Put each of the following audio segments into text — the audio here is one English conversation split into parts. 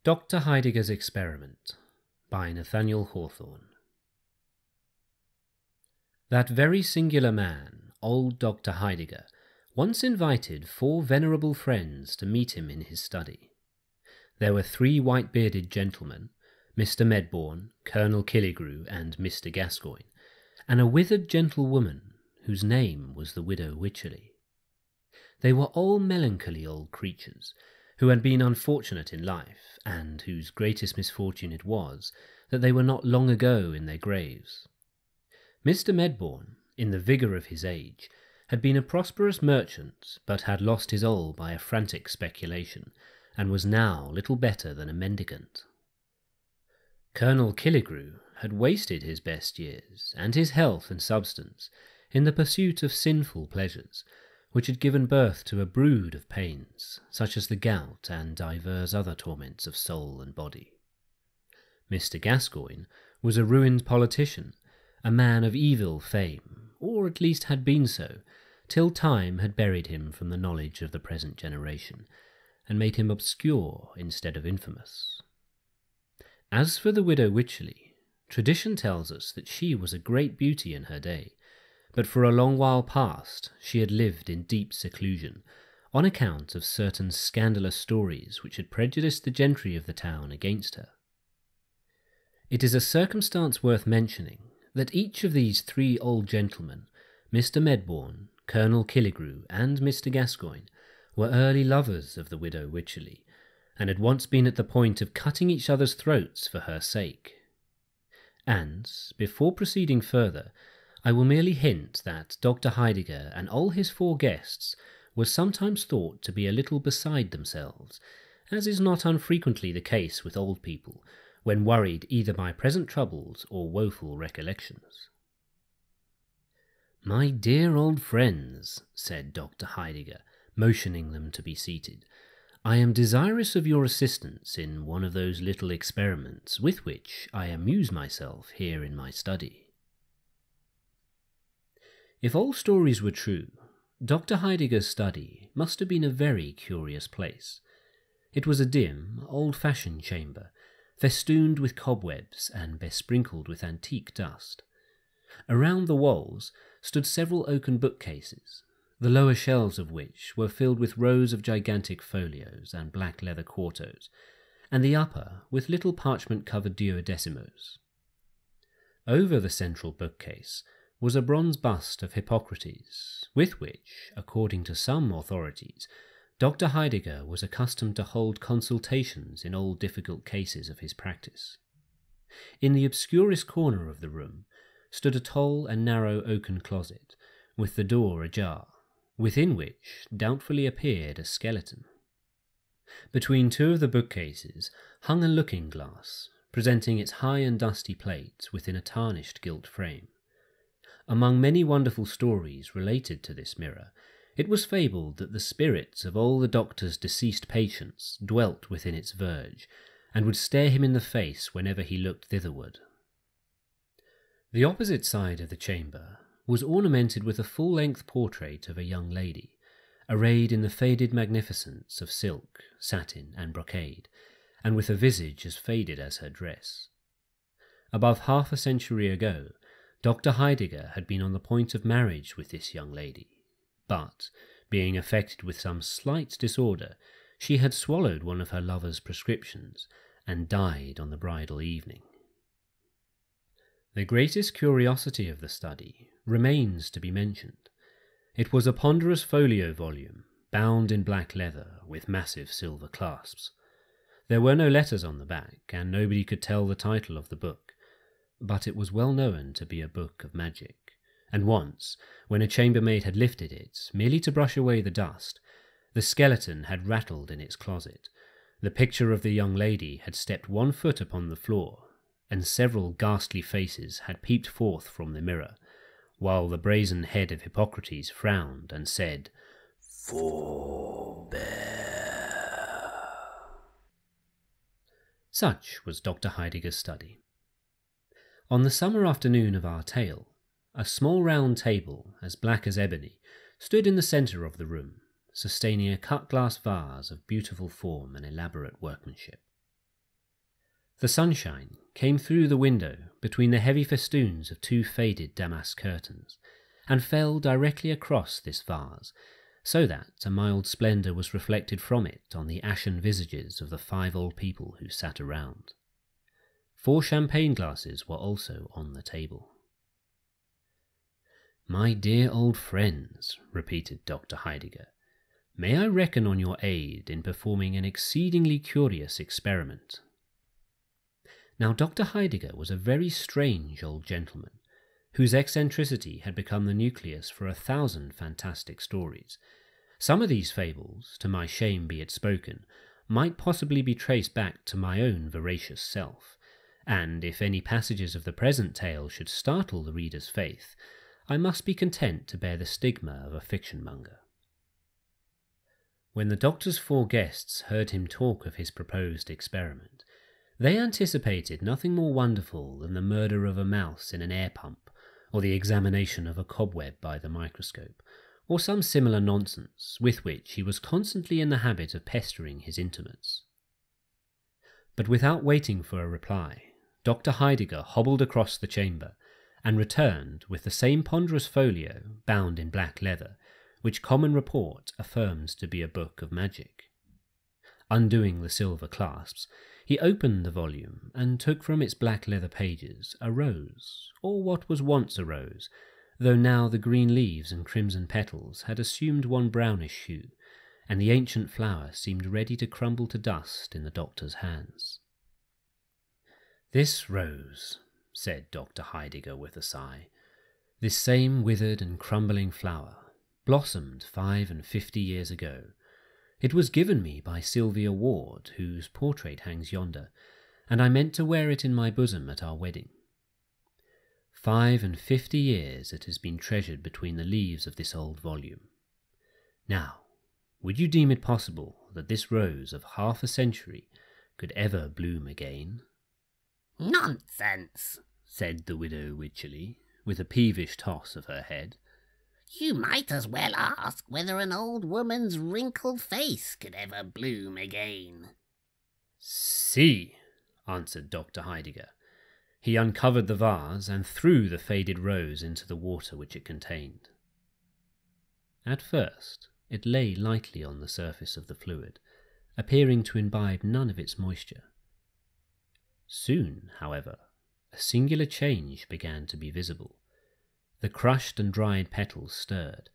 Dr. Heidegger's Experiment by Nathaniel Hawthorne. That very singular man, old Dr. Heidegger, once invited 4 venerable friends to meet him in his study. There were 3 white-bearded gentlemen, Mr. Medbourne, Colonel Killigrew, and Mr. Gascoigne, and a withered gentlewoman whose name was the widow Wycherley. They were all melancholy old creatures, who had been unfortunate in life, and whose greatest misfortune it was that they were not long ago in their graves. Mr. Medbourne, in the vigour of his age, had been a prosperous merchant, but had lost his all by a frantic speculation, and was now little better than a mendicant. Colonel Killigrew had wasted his best years, and his health and substance, in the pursuit of sinful pleasures, which had given birth to a brood of pains, such as the gout and divers other torments of soul and body. Mr. Gascoigne was a ruined politician, a man of evil fame, or at least had been so, till time had buried him from the knowledge of the present generation, and made him obscure instead of infamous. As for the widow Wycherley, tradition tells us that she was a great beauty in her day, but for a long while past she had lived in deep seclusion, on account of certain scandalous stories which had prejudiced the gentry of the town against her. It is a circumstance worth mentioning that each of these 3 old gentlemen, Mr. Medbourne, Colonel Killigrew, and Mr. Gascoigne, were early lovers of the widow Wycherley, and had once been at the point of cutting each other's throats for her sake. And, before proceeding further, I will merely hint that Dr. Heidegger and all his 4 guests were sometimes thought to be a little beside themselves, as is not unfrequently the case with old people, when worried either by present troubles or woeful recollections. "My dear old friends," said Dr. Heidegger, motioning them to be seated, "I am desirous of your assistance in one of those little experiments with which I amuse myself here in my study." If all stories were true, Dr. Heidegger's study must have been a very curious place. It was a dim, old-fashioned chamber, festooned with cobwebs and besprinkled with antique dust. Around the walls stood several oaken bookcases, the lower shelves of which were filled with rows of gigantic folios and black leather quartos, and the upper with little parchment-covered duodecimos. Over the central bookcase was a bronze bust of Hippocrates, with which, according to some authorities, Dr. Heidegger was accustomed to hold consultations in all difficult cases of his practice. In the obscurest corner of the room stood a tall and narrow oaken closet, with the door ajar, within which doubtfully appeared a skeleton. Between 2 of the bookcases hung a looking-glass, presenting its high and dusty plate within a tarnished gilt frame. Among many wonderful stories related to this mirror, it was fabled that the spirits of all the doctor's deceased patients dwelt within its verge, and would stare him in the face whenever he looked thitherward. The opposite side of the chamber was ornamented with a full-length portrait of a young lady, arrayed in the faded magnificence of silk, satin, and brocade, and with a visage as faded as her dress. Above half a century ago, Dr. Heidegger had been on the point of marriage with this young lady, but, being affected with some slight disorder, she had swallowed one of her lover's prescriptions, and died on the bridal evening. The greatest curiosity of the study remains to be mentioned. It was a ponderous folio volume, bound in black leather, with massive silver clasps. There were no letters on the back, and nobody could tell the title of the book, but it was well known to be a book of magic, and once, when a chambermaid had lifted it, merely to brush away the dust, the skeleton had rattled in its closet, the picture of the young lady had stepped 1 foot upon the floor, and several ghastly faces had peeped forth from the mirror, while the brazen head of Hippocrates frowned and said, "Forbear." Such was Dr. Heidegger's study. On the summer afternoon of our tale, a small round table, as black as ebony, stood in the centre of the room, sustaining a cut-glass vase of beautiful form and elaborate workmanship. The sunshine came through the window between the heavy festoons of two faded damask curtains, and fell directly across this vase, so that a mild splendour was reflected from it on the ashen visages of the 5 old people who sat around. 4 champagne glasses were also on the table. "My dear old friends," repeated Dr. Heidegger, "may I reckon on your aid in performing an exceedingly curious experiment?" Now Dr. Heidegger was a very strange old gentleman, whose eccentricity had become the nucleus for 1,000 fantastic stories. Some of these fables, to my shame be it spoken, might possibly be traced back to my own voracious self, and if any passages of the present tale should startle the reader's faith, I must be content to bear the stigma of a fiction-monger. When the doctor's 4 guests heard him talk of his proposed experiment, they anticipated nothing more wonderful than the murder of a mouse in an air-pump, or the examination of a cobweb by the microscope, or some similar nonsense with which he was constantly in the habit of pestering his intimates. But without waiting for a reply, Dr. Heidegger hobbled across the chamber, and returned with the same ponderous folio, bound in black leather, which common report affirms to be a book of magic. Undoing the silver clasps, he opened the volume and took from its black leather pages a rose, or what was once a rose, though now the green leaves and crimson petals had assumed one brownish hue, and the ancient flower seemed ready to crumble to dust in the doctor's hands. "This rose," said Dr. Heidegger with a sigh, "this same withered and crumbling flower, blossomed 55 years ago. It was given me by Sylvia Ward, whose portrait hangs yonder, and I meant to wear it in my bosom at our wedding. 55 years it has been treasured between the leaves of this old volume. Now, would you deem it possible that this rose of half a century could ever bloom again?" "Nonsense," said the widow Wycherley, with a peevish toss of her head. "You might as well ask whether an old woman's wrinkled face could ever bloom again." "See," answered Dr. Heidegger. He uncovered the vase and threw the faded rose into the water which it contained. At first it lay lightly on the surface of the fluid, appearing to imbibe none of its moisture. Soon, however, a singular change began to be visible. The crushed and dried petals stirred,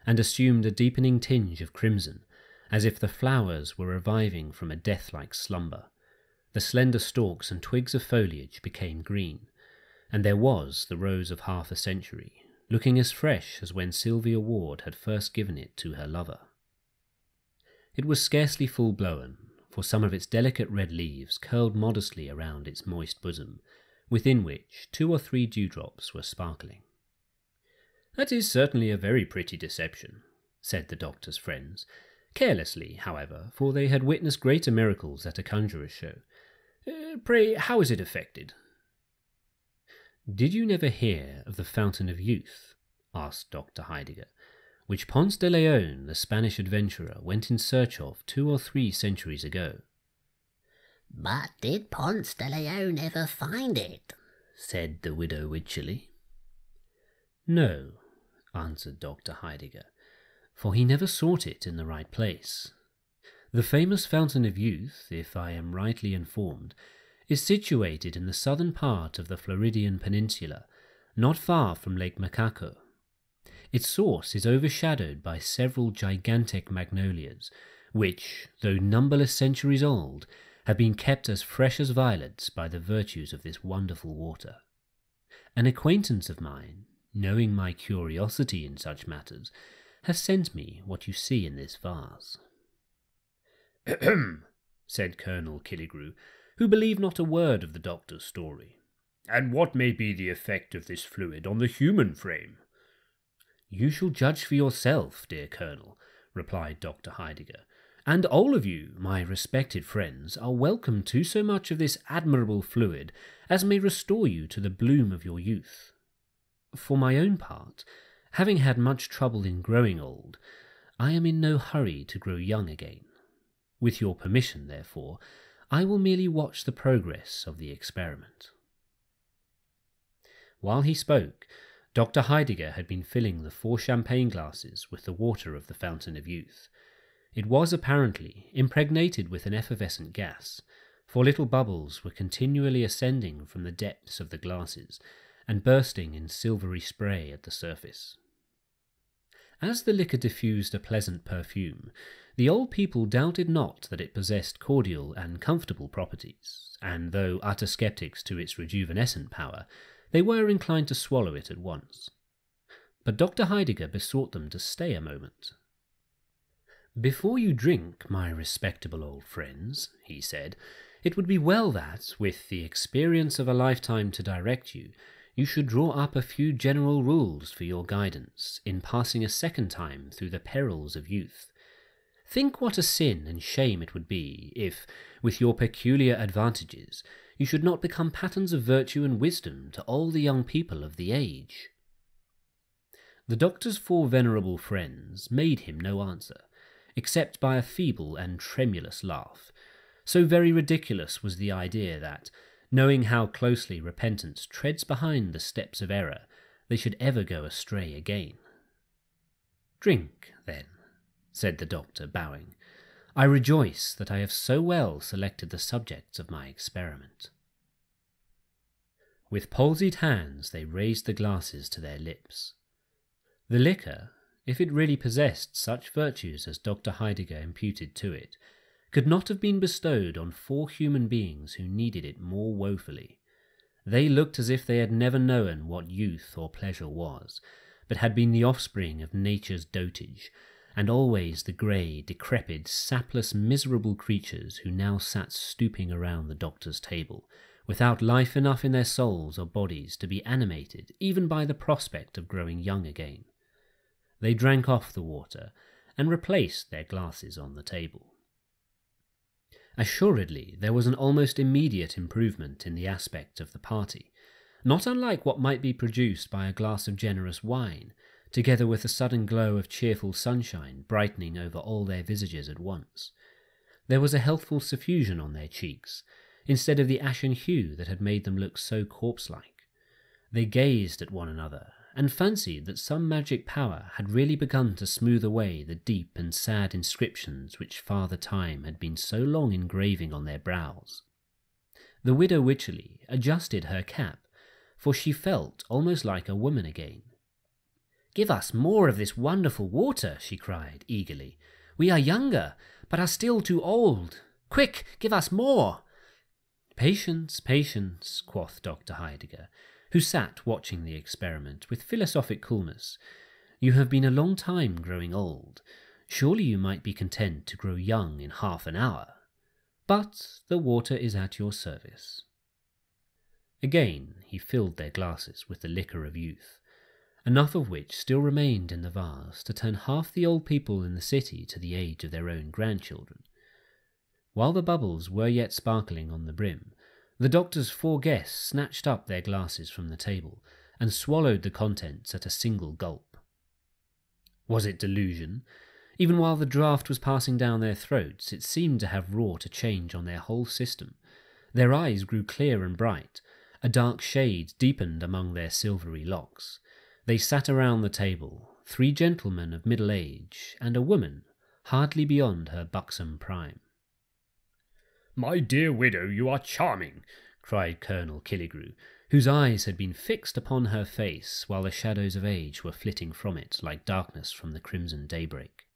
and assumed a deepening tinge of crimson, as if the flowers were reviving from a death-like slumber. The slender stalks and twigs of foliage became green, and there was the rose of half a century, looking as fresh as when Sylvia Ward had first given it to her lover. It was scarcely full-blown, for some of its delicate red leaves curled modestly around its moist bosom, within which 2 or 3 dewdrops were sparkling. "That is certainly a very pretty deception," said the doctor's friends, carelessly, however, for they had witnessed greater miracles at a conjurer's show. "Pray, how is it effected?" "Did you never hear of the Fountain of Youth?" asked Dr. Heidegger, "which Ponce de Leon, the Spanish adventurer, went in search of 2 or 3 centuries ago?" "But did Ponce de Leon ever find it?" said the widow Wycherley. "No," answered Dr. Heidegger, "for he never sought it in the right place. The famous Fountain of Youth, if I am rightly informed, is situated in the southern part of the Floridian Peninsula, not far from Lake Macaco. Its source is overshadowed by several gigantic magnolias, which, though numberless centuries old, have been kept as fresh as violets by the virtues of this wonderful water. An acquaintance of mine, knowing my curiosity in such matters, has sent me what you see in this vase." "Ahem," said Colonel Killigrew, who believed not a word of the doctor's story. "And what may be the effect of this fluid on the human frame?" "You shall judge for yourself, dear Colonel," replied Dr. Heidegger, "and all of you, my respected friends, are welcome to so much of this admirable fluid as may restore you to the bloom of your youth. For my own part, having had much trouble in growing old, I am in no hurry to grow young again. With your permission, therefore, I will merely watch the progress of the experiment." While he spoke, Dr. Heidegger had been filling the 4 champagne glasses with the water of the Fountain of Youth. It was apparently impregnated with an effervescent gas, for little bubbles were continually ascending from the depths of the glasses and bursting in silvery spray at the surface. As the liquor diffused a pleasant perfume, the old people doubted not that it possessed cordial and comfortable properties, and though utter sceptics to its rejuvenescent power, they were inclined to swallow it at once. But Dr. Heidegger besought them to stay a moment. "Before you drink, my respectable old friends," he said, "it would be well that, with the experience of a lifetime to direct you, you should draw up a few general rules for your guidance in passing a second time through the perils of youth. Think what a sin and shame it would be if, with your peculiar advantages, you should not become patterns of virtue and wisdom to all the young people of the age." The doctor's 4 venerable friends made him no answer, except by a feeble and tremulous laugh. So very ridiculous was the idea that, knowing how closely repentance treads behind the steps of error, they should ever go astray again. "Drink, then," said the doctor, bowing. "I rejoice that I have so well selected the subjects of my experiment." With palsied hands they raised the glasses to their lips. The liquor, if it really possessed such virtues as Dr. Heidegger imputed to it, could not have been bestowed on 4 human beings who needed it more woefully. They looked as if they had never known what youth or pleasure was, but had been the offspring of nature's dotage, and always the grey, decrepit, sapless, miserable creatures who now sat stooping around the doctor's table, without life enough in their souls or bodies to be animated even by the prospect of growing young again. They drank off the water, and replaced their glasses on the table. Assuredly, there was an almost immediate improvement in the aspect of the party, not unlike what might be produced by a glass of generous wine, together with a sudden glow of cheerful sunshine brightening over all their visages at once. There was a healthful suffusion on their cheeks, instead of the ashen hue that had made them look so corpse-like. They gazed at one another, and fancied that some magic power had really begun to smooth away the deep and sad inscriptions which Father Time had been so long engraving on their brows. The widow Wycherley adjusted her cap, for she felt almost like a woman again. "Give us more of this wonderful water," she cried eagerly. "We are younger, but are still too old. Quick, give us more." "Patience, patience," quoth Dr. Heidegger, who sat watching the experiment with philosophic coolness. "You have been a long time growing old. Surely you might be content to grow young in half an hour. But the water is at your service." Again he filled their glasses with the liquor of youth, enough of which still remained in the vase to turn half the old people in the city to the age of their own grandchildren. While the bubbles were yet sparkling on the brim, the doctor's 4 guests snatched up their glasses from the table and swallowed the contents at a single gulp. Was it delusion? Even while the draught was passing down their throats, it seemed to have wrought a change on their whole system. Their eyes grew clear and bright, a dark shade deepened among their silvery locks. They sat around the table, 3 gentlemen of middle age, and a woman hardly beyond her buxom prime. "My dear widow, you are charming," cried Colonel Killigrew, whose eyes had been fixed upon her face while the shadows of age were flitting from it like darkness from the crimson daybreak.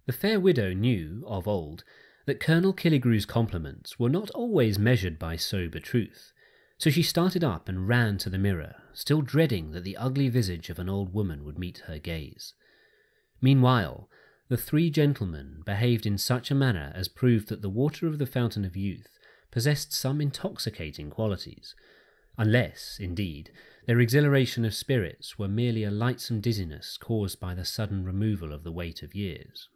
The fair widow knew, of old, that Colonel Killigrew's compliments were not always measured by sober truth, so she started up and ran to the mirror, still dreading that the ugly visage of an old woman would meet her gaze. Meanwhile, the 3 gentlemen behaved in such a manner as proved that the water of the Fountain of Youth possessed some intoxicating qualities, unless, indeed, their exhilaration of spirits were merely a lightsome dizziness caused by the sudden removal of the weight of years.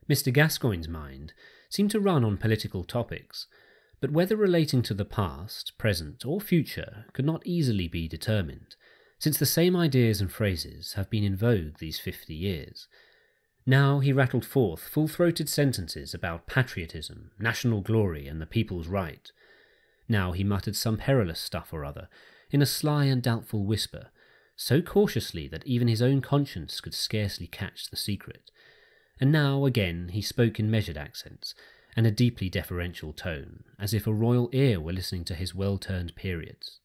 Mr. Gascoigne's mind seemed to run on political topics, but whether relating to the past, present, or future could not easily be determined, since the same ideas and phrases have been in vogue these 50 years. Now he rattled forth full-throated sentences about patriotism, national glory, and the people's right. Now he muttered some perilous stuff or other, in a sly and doubtful whisper, so cautiously that even his own conscience could scarcely catch the secret. And now again he spoke in measured accents, and a deeply deferential tone, as if a royal ear were listening to his well-turned periods.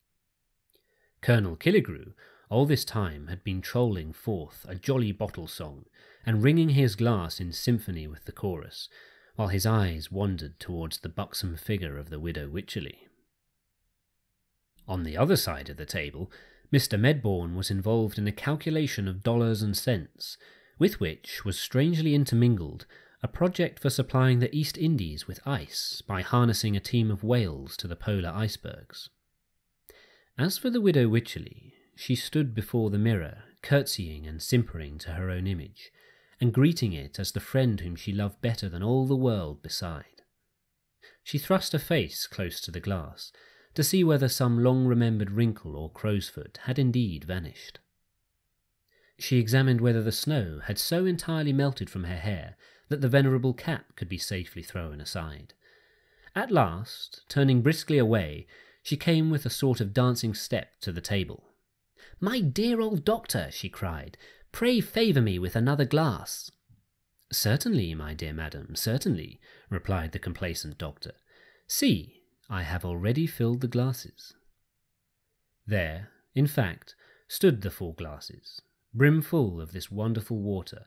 Colonel Killigrew all this time had been trolling forth a jolly bottle song, and ringing his glass in symphony with the chorus, while his eyes wandered towards the buxom figure of the widow Wycherley. On the other side of the table, Mr. Medbourne was involved in a calculation of dollars and cents, with which was strangely intermingled a project for supplying the East Indies with ice by harnessing a team of whales to the polar icebergs. As for the widow Wycherley, she stood before the mirror, curtsying and simpering to her own image, and greeting it as the friend whom she loved better than all the world beside. She thrust her face close to the glass, to see whether some long-remembered wrinkle or crow's foot had indeed vanished. She examined whether the snow had so entirely melted from her hair that the venerable cap could be safely thrown aside. At last, turning briskly away, she came with a sort of dancing step to the table. "My dear old doctor," she cried, "pray favour me with another glass." "Certainly, my dear madam, certainly," replied the complacent doctor. "See, I have already filled the glasses." There, in fact, stood the 4 glasses, brimful of this wonderful water,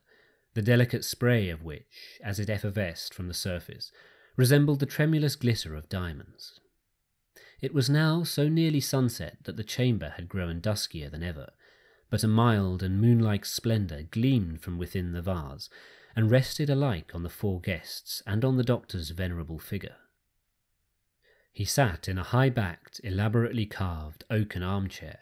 the delicate spray of which, as it effervesced from the surface, resembled the tremulous glitter of diamonds. It was now so nearly sunset that the chamber had grown duskier than ever, but a mild and moon-like splendour gleamed from within the vase, and rested alike on the 4 guests and on the doctor's venerable figure. He sat in a high-backed, elaborately carved oaken armchair,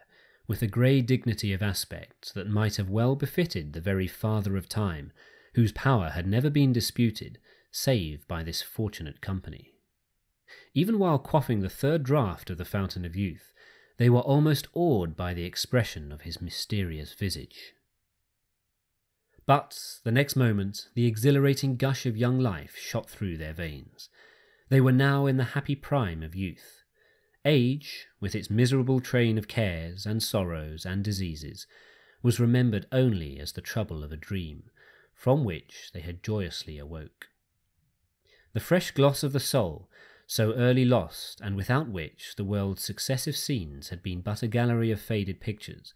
with a grey dignity of aspect that might have well befitted the very Father of Time, whose power had never been disputed, save by this fortunate company. Even while quaffing the 3rd draught of the Fountain of Youth, they were almost awed by the expression of his mysterious visage. But the next moment the exhilarating gush of young life shot through their veins. They were now in the happy prime of youth. Age, with its miserable train of cares and sorrows and diseases, was remembered only as the trouble of a dream, from which they had joyously awoke. The fresh gloss of the soul, so early lost, and without which the world's successive scenes had been but a gallery of faded pictures,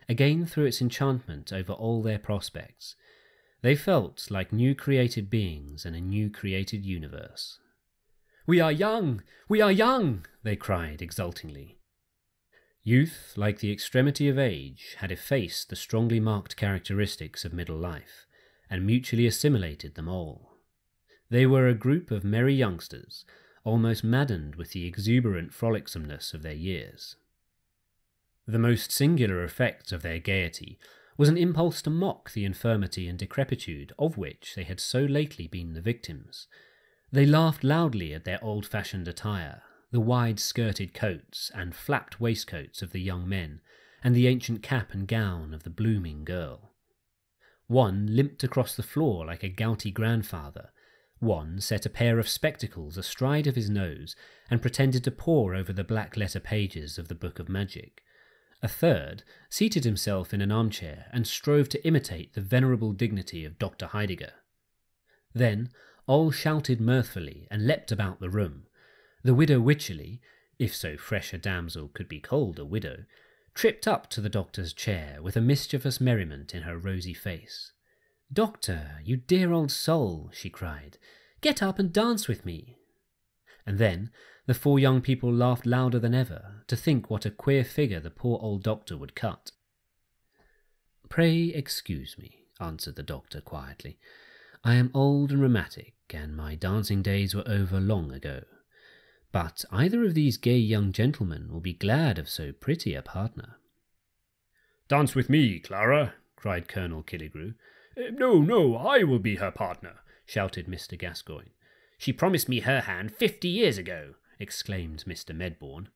again threw its enchantment over all their prospects. They felt like new created beings in a new created universe. "We are young! We are young!" they cried exultingly. Youth, like the extremity of age, had effaced the strongly marked characteristics of middle life, and mutually assimilated them all. They were a group of merry youngsters, almost maddened with the exuberant frolicsomeness of their years. The most singular effect of their gaiety was an impulse to mock the infirmity and decrepitude of which they had so lately been the victims. They laughed loudly at their old-fashioned attire, the wide-skirted coats and flapped waistcoats of the young men, and the ancient cap and gown of the blooming girl. One limped across the floor like a gouty grandfather. One set a pair of spectacles astride of his nose and pretended to pore over the black-letter pages of the Book of Magic. A third seated himself in an armchair and strove to imitate the venerable dignity of Dr. Heidegger. Then all shouted mirthfully and leapt about the room. The widow Wycherley, if so fresh a damsel could be called a widow, tripped up to the doctor's chair with a mischievous merriment in her rosy face. "Doctor, you dear old soul," she cried, "get up and dance with me." And then the 4 young people laughed louder than ever to think what a queer figure the poor old doctor would cut. "Pray excuse me," answered the doctor quietly. "I am old and rheumatic, and my dancing days were over long ago. But either of these gay young gentlemen will be glad of so pretty a partner." "Dance with me, Clara," cried Colonel Killigrew. No, I will be her partner," shouted Mr. Gascoigne. "She promised me her hand 50 years ago," exclaimed Mr. Medbourne.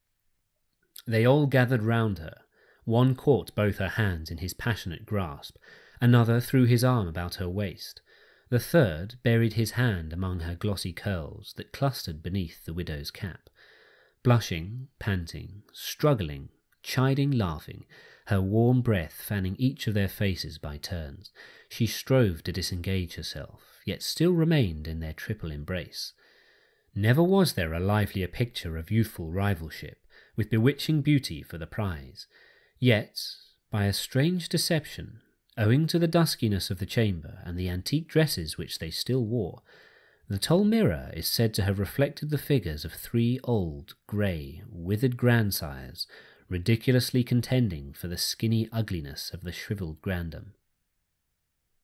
They all gathered round her. One caught both her hands in his passionate grasp, another threw his arm about her waist. The third buried his hand among her glossy curls that clustered beneath the widow's cap. Blushing, panting, struggling, chiding, laughing, her warm breath fanning each of their faces by turns, she strove to disengage herself, yet still remained in their triple embrace. Never was there a livelier picture of youthful rivalship, with bewitching beauty for the prize. Yet, by a strange deception, owing to the duskiness of the chamber and the antique dresses which they still wore, the tall mirror is said to have reflected the figures of 3 old, grey, withered grandsires, ridiculously contending for the skinny ugliness of the shrivelled grandam.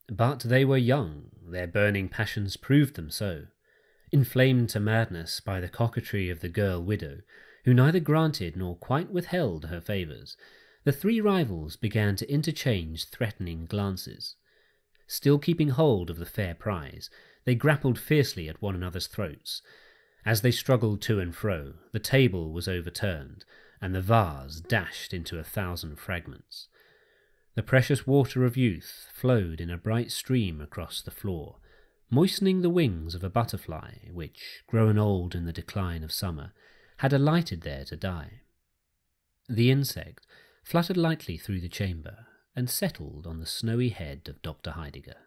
But they were young, their burning passions proved them so. Inflamed to madness by the coquetry of the girl widow, who neither granted nor quite withheld her favours, the 3 rivals began to interchange threatening glances. Still keeping hold of the fair prize, they grappled fiercely at one another's throats. As they struggled to and fro, the table was overturned, and the vase dashed into 1,000 fragments. The precious water of youth flowed in a bright stream across the floor, moistening the wings of a butterfly which, grown old in the decline of summer, had alighted there to die. The insect fluttered lightly through the chamber and settled on the snowy head of Dr. Heidegger.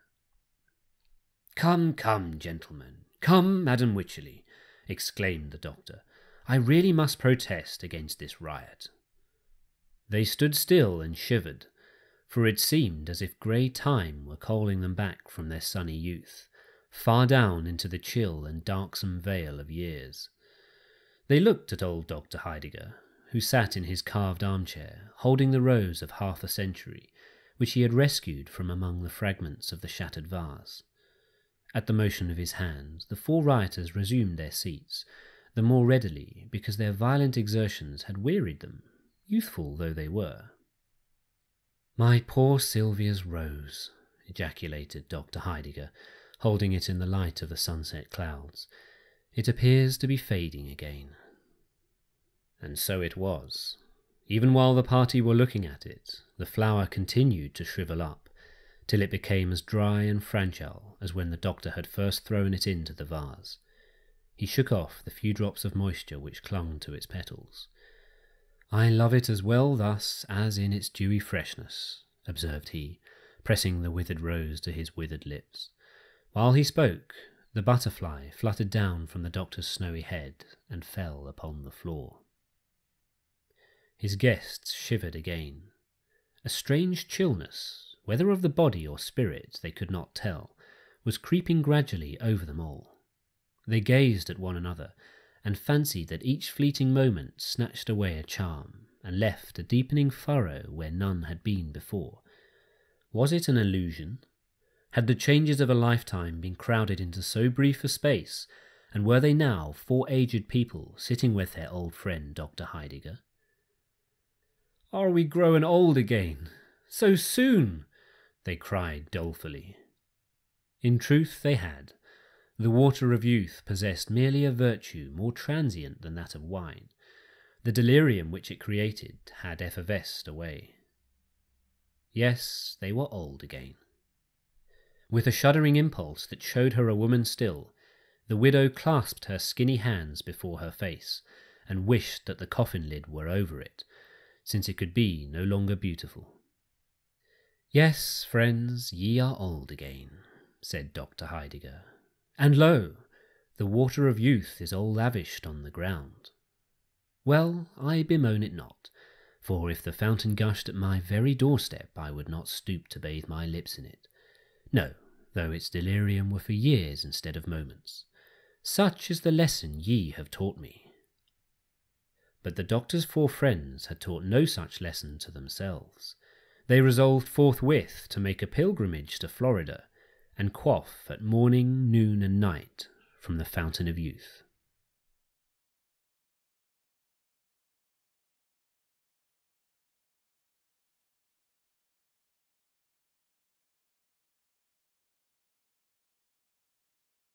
"Come, come, gentlemen, come, Madam Wycherley," exclaimed the doctor. "I really must protest against this riot." They stood still and shivered, for it seemed as if grey time were calling them back from their sunny youth, far down into the chill and darksome vale of years. They looked at old Dr. Heidegger, who sat in his carved armchair, holding the rose of half a century, which he had rescued from among the fragments of the shattered vase. At the motion of his hand, the 4 rioters resumed their seats, the more readily because their violent exertions had wearied them, youthful though they were. "My poor Sylvia's rose," ejaculated Dr. Heidegger, holding it in the light of the sunset clouds. "It appears to be fading again." And so it was. Even while the party were looking at it, the flower continued to shrivel up, till it became as dry and fragile as when the doctor had first thrown it into the vase. He shook off the few drops of moisture which clung to its petals. "I love it as well thus as in its dewy freshness," observed he, pressing the withered rose to his withered lips. While he spoke, the butterfly fluttered down from the doctor's snowy head and fell upon the floor. His guests shivered again. A strange chillness, whether of the body or spirit they could not tell, was creeping gradually over them all. They gazed at one another, and fancied that each fleeting moment snatched away a charm, and left a deepening furrow where none had been before. Was it an illusion? Had the changes of a lifetime been crowded into so brief a space, and were they now 4 aged people sitting with their old friend Dr. Heidegger? "Are we growing old again? So soon?" they cried dolefully. In truth they had. The water of youth possessed merely a virtue more transient than that of wine. The delirium which it created had effervesced away. Yes, they were old again. With a shuddering impulse that showed her a woman still, the widow clasped her skinny hands before her face, and wished that the coffin lid were over it, since it could be no longer beautiful. "Yes, friends, ye are old again," said Dr. Heidegger. "And lo, the water of youth is all lavished on the ground. Well, I bemoan it not, for if the fountain gushed at my very doorstep, I would not stoop to bathe my lips in it. No, though its delirium were for years instead of moments. Such is the lesson ye have taught me." But the doctor's 4 friends had taught no such lesson to themselves. They resolved forthwith to make a pilgrimage to Florida, and quaff at morning, noon, and night from the fountain of youth.